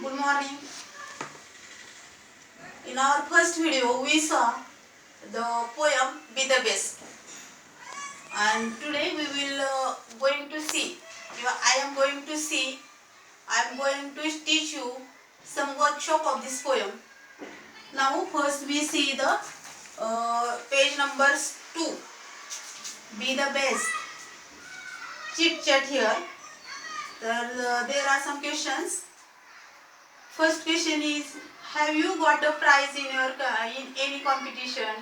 Good morning. In our first video, we saw the poem "Be the Best," and today we will going to see. I am going to teach you some workshop of this poem. Now, first we see the page numbers 2. Be the best. Chit chat here. There are some questions. First question is, have you got a prize in any competition?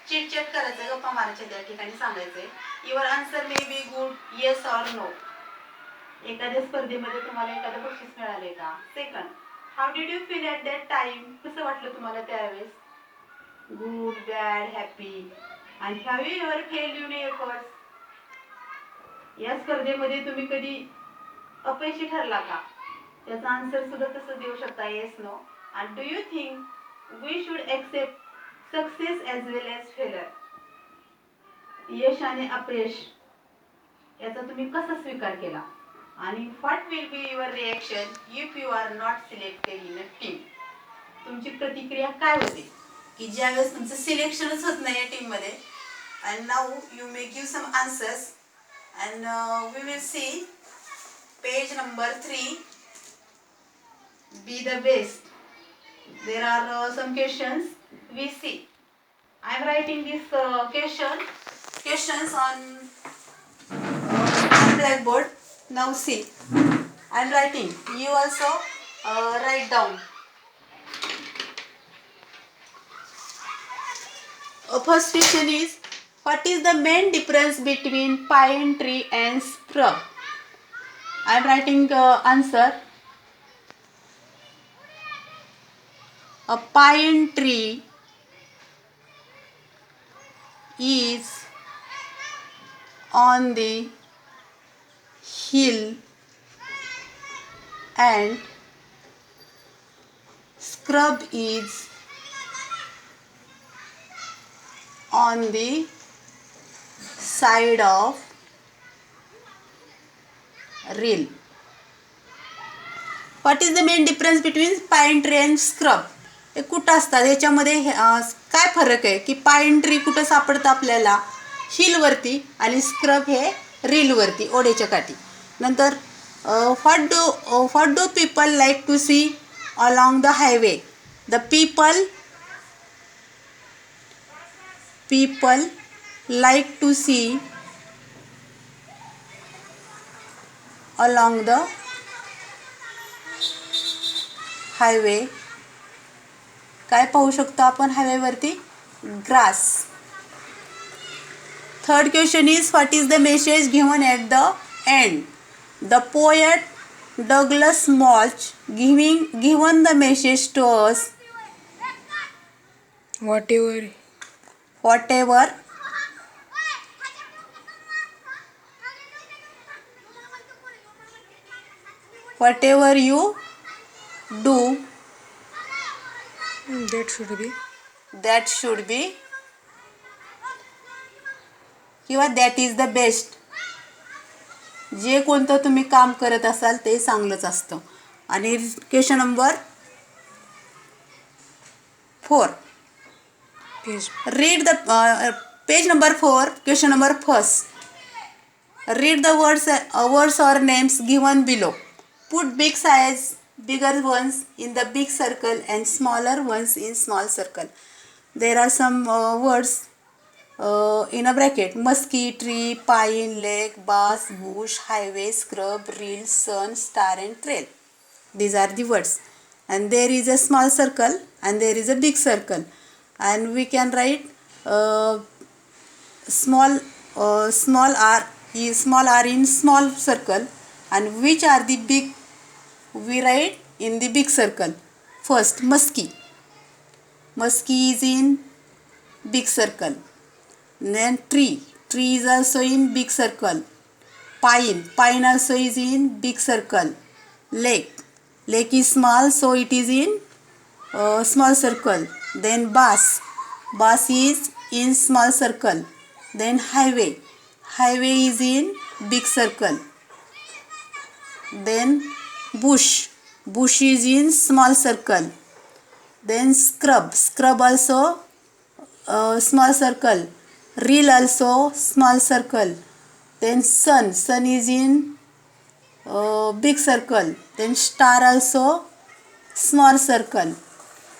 Chit chat करायचं, गप्पा मारायच्या त्या ठिकाणी सांगायचंय. Your answer may be good, yes or no. एखाद्या स्पर्धेमध्ये तुम्हाला एखादं बक्षीस मिळाले का? Second, how did you feel at that time? कसं वाटलं तुम्हाला त्यावेळेस? Good, bad, happy. आणि have you ever failed in efforts? या स्पर्धेमध्ये तुम्ही कधी अपयशी ठरला का? त्याचा आन्सर सुद्धा तसं देऊ शकता, येस नो. आणि do you think we should accept success as well as failure? यश आणि अपयश याचा तुम्ही कसा स्वीकार केला? आणि what will be your reaction if you are not selected in a team? तुमची प्रतिक्रिया काय होते की ज्यावेळेस तुमचं सिलेक्शनच होत नाही या टीममध्ये? And now you may give some answers and we will see page number 3. Be the best. There are some questions we see. I am writing this questions on blackboard. Now see, I am writing. You also write down. First question is, what is the main difference between pine tree and scrub? I am writing answer. A pine tree is on the hill and scrub is on the side of reel. What is the main difference between pine tree and scrub? हे कुठं असतात? याच्यामध्ये काय फरक आहे की pine tree कुठं सापडतं आपल्याला? हिलवरती, आणि स्क्रब हे रीलवरती, ओढ्याच्या काठी. नंतर what do people like to see along the highway? The people like to see along the highway. काय पाहू शकतो आपण हायवेवरती? Grass. Third question is, what is the message given at the end? The poet Douglas Malloch given the message to us. Whatever you do, that should be किंवा that is the best. जे कोणतं तुम्ही काम करत असाल ते चांगलंच असतं. आणि question number 4. Read the page number 4, question number 1. Read the words or names given below. Put bigger ones in the big circle and smaller ones in small circle. There are some words in a bracket: musky, tree, pine, lake, bass, bush, highway, scrub, reel, sun, star and trail. These are the words. And there is a small circle and there is a big circle. And we can write small r in small circle, and which are the big? We write in the big circle. First, musky. Musky is in big circle. Then tree. Tree is also in big circle. Pine. Pine also is in big circle. Lake. Lake is small, so it is in small circle. Then bass. Bass is in small circle. Then highway. Highway is in big circle. Then bush. Bush is in small circle. Then scrub also small circle. Reel also small circle. Then sun is in big circle. Then star also small circle.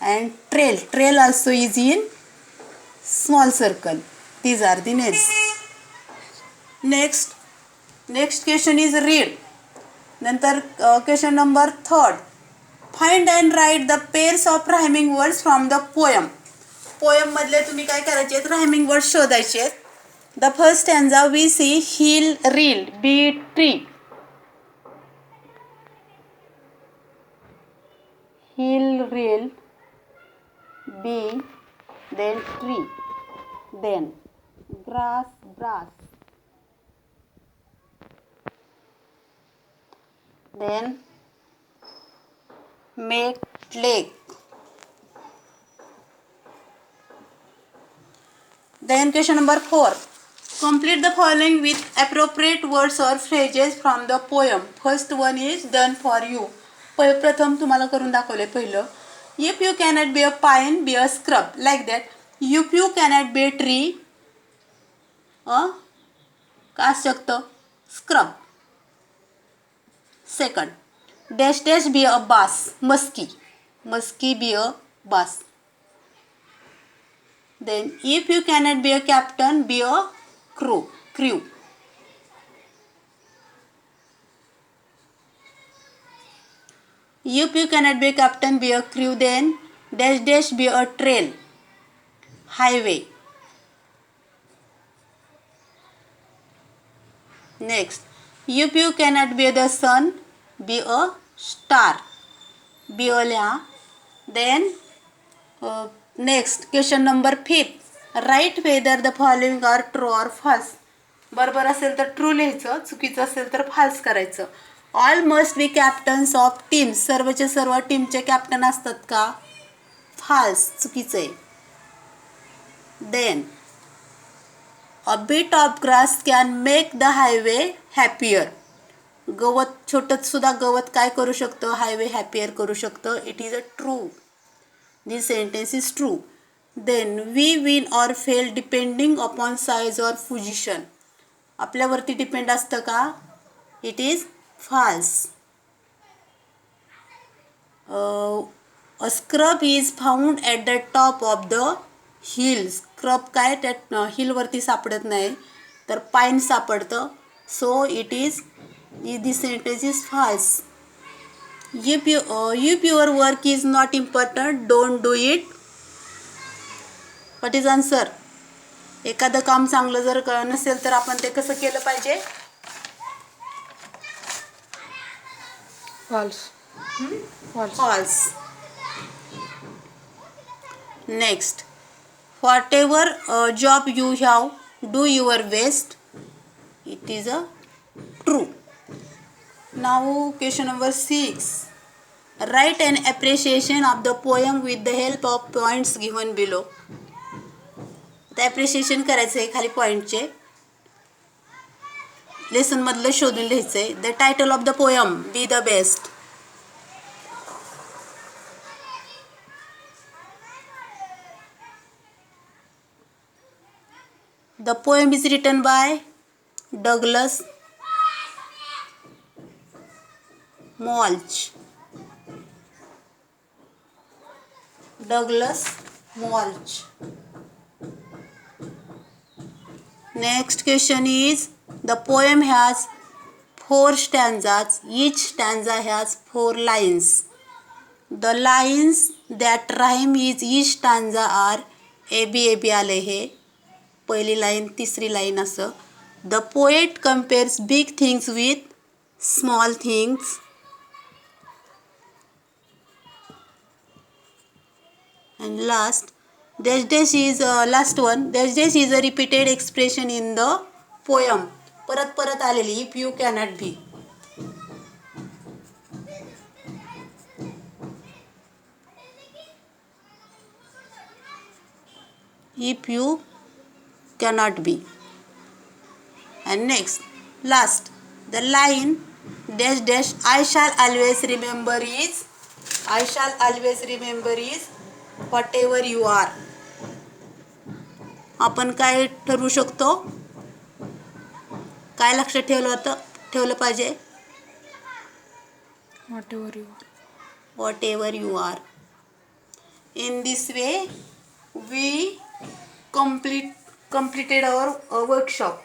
And trail also is in small circle. These are the names. Next question is read. नंतर question number 3. Find and write the pairs of rhyming words from the poem. Poem मधले तुम्ही काय करायचे आहेत, rhyming word शोधायचे आहेत. The first stanza we see hill rill be tree. Hill rill be then tree, then grass, then make lake. Then question number 4. Complete the following with appropriate words or phrases from the poem. First one is done for you. प्रथम तुम्हाला करून दाखवले पहिलं. If you cannot be a pine, be a scrub. Like that. If you cannot be a tree, काय असू शकतं, scrub. Second, dash be a bass. Musky be a bass. Then if you cannot be a captain, be a crew. If you cannot be a captain, be a crew. Then dash be a trail, highway. Next, if you cannot be the sun, be a star. Be a लिहा. Then next question number 5. Write whether the following are true or false. बरोबर असेल तर true लिहायचं, चुकीचं असेल तर false करायचं. All must be captains of teams. सर्वचे सर्व टीमचे कॅप्टन असतात का? फाल्स, चुकीचं आहे. Then a bit of grass can make the highway happier. गवत, छोटं सुद्धा गवत काय करू शकतं, हायवे हॅपियर करू शकतं. It is a true. This sentence is true. Then we win or fail depending upon size or position. आपल्यावरती डिपेंड असतं का? It is false. A scrub is found at the top of the hill. Scrub काय त्यात हिलवरती सापडत नाही, तर pine सापडतं. So it is this sentence is false. If your work is not important, don't do it. What is answer? एखादं काम चांगलं जर नसेल तर आपण ते कसं केलं पाहिजे? False. Next, whatever job you have, do your best. It is a true. Now question number 6. Write an appreciation of the poem with the help of points given below. आता ॲप्रिशिएशन करायचं आहे खाली पॉईंटचे. लेसन मधलं शोधून लिहायचं आहे. The title of the poem, be the best. The poem is written by Douglas Malloch. Next question is, the poem has 4 stanzas. Each stanza has 4 lines. The lines that rhyme with each stanza are A B आले हे. पहिली line, तिसरी line असं. The poet compares big things with small things. And last is last one. Dash is a repeated expression in the poem. परत आलेली. If you cannot be. If you cannot be. And next, last, the line dash dash I shall always remember is whatever you are. आपण काय ठरवू शकतो? काय लक्षात ठेवलं पाहिजे? whatever you are. In this way we completed our workshop.